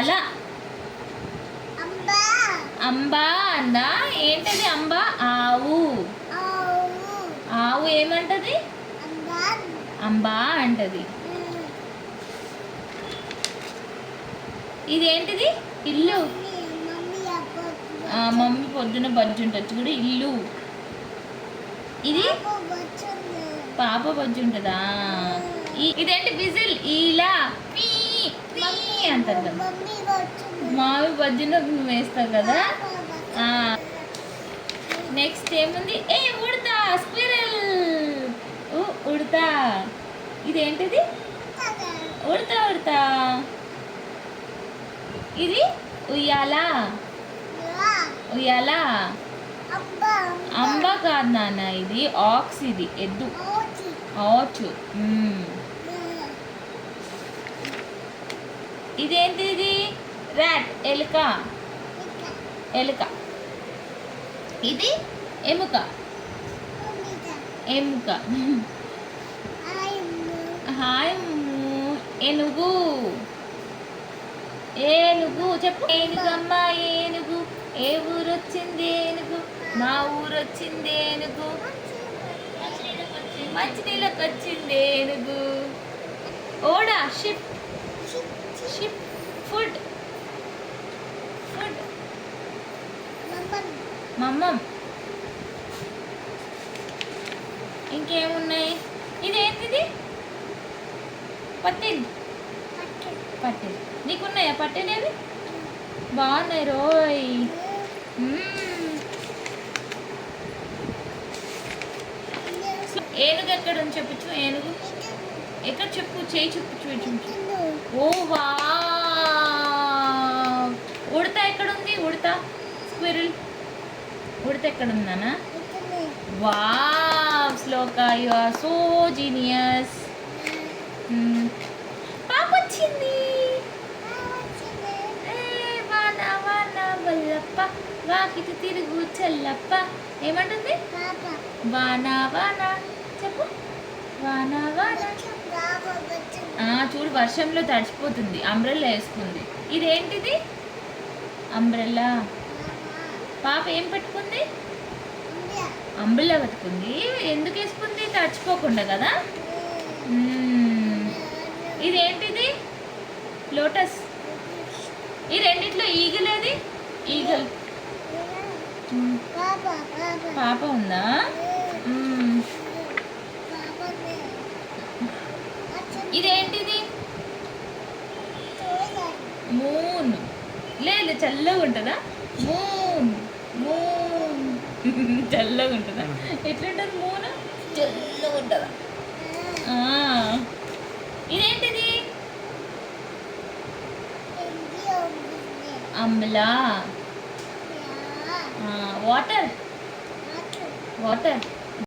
ఉయ్యాల. అంబా అందా. ఏంటది అంబా? ఆవు. ఆవు ఏమంటది? అంబా అంటది. ఇదేంటిది? ఇల్లు. మమ్మీ పొద్దున బజ్జు ఉంటుంది చూడు, ఇల్లు. ఇది పాప బజ్జు ఉంటుందా? ఇదేంటి? విజిల్. ఈలా మమ్మీ అంటారు కదా. మావి బజ్జున వేస్తారు కదా. నెక్స్ట్ ఏముంది? ఉడతా. స్క్విరల్. ఉడతా. ఇదేంటిది? ఉడతా ఉడతా. ఇది ఉయ్యాల. ఉయ్యాల. అంబ కాదు నాన్న, ఇది ఆక్స్. ఇది ఎద్దు. ఆచు. ఇదేంటి? ఇది ర్యాట్. ఎలుక. ఎలుక. ఇది ఎముక. ఎముక. హాయ్. ఏనుగు. ఏనుగు. చెప్పు. ఏనుగమ్మ ఏనుగు. ఏ ఊరు వచ్చింది ఏనుగు? మా ఊరు వచ్చింది ఏనుగు. మంచినీళ్ళకి వచ్చింది ఏనుగు. ఓడా. షిప్. షిప్. ఫుడ్. ఫుడ్. మమ్మం. ఇంకేమున్నాయి? ఇదేంటిది? పట్టిల్. పట్టిల్. నీకున్నాయా పట్టెలేవి? బాగున్నాయి రోయ్. ఏనుగు ఎక్కడ ఉంది చెప్పచ్చు? ఏనుగు ఎక్కడ చెప్పు? చేయి చెప్పు. చూపించు. ఓ వా. ఉడత ఎక్కడ ఉంది? ఉడత. స్క్విరిల్. ఉడత ఎక్కడ ఉందానా? వా. శ్లోక, యు ఆర్ సో జీనియస్. పాప వచ్చింది. వాన వాన వల్లప్ప వాకిటి తిరుగు చెల్లప్ప. ఏమంటుంది? వాన వాన. చెప్పు. వాన వాన. చూడు, వర్షంలో తడిచిపోతుంది. అంబ్రెల్లా వేసుకుంది. ఇదేంటిది? అంబ్రెల్లా. పాప ఏం పెట్టుకుంది? అంబ్రెల్లా పెట్టుకుంది. ఎందుకు వేసుకుంది? తడిచిపోకుండా కదా. ఇదేంటిది? లోటస్. ఈ రెండిట్లో ఈగలేది? ఈగల్. పాప ఉందా? ఇదేంటిది? మూన్. లేదు, చల్లగా ఉంటుందా? మూన్. మూన్. చల్లగా ఉంటుందా? ఎట్లుంటుంది మూన్? చల్లగా ఉంటుందా? ఇదేంటిది? అంబ్లా. వాటర్. వాటర్.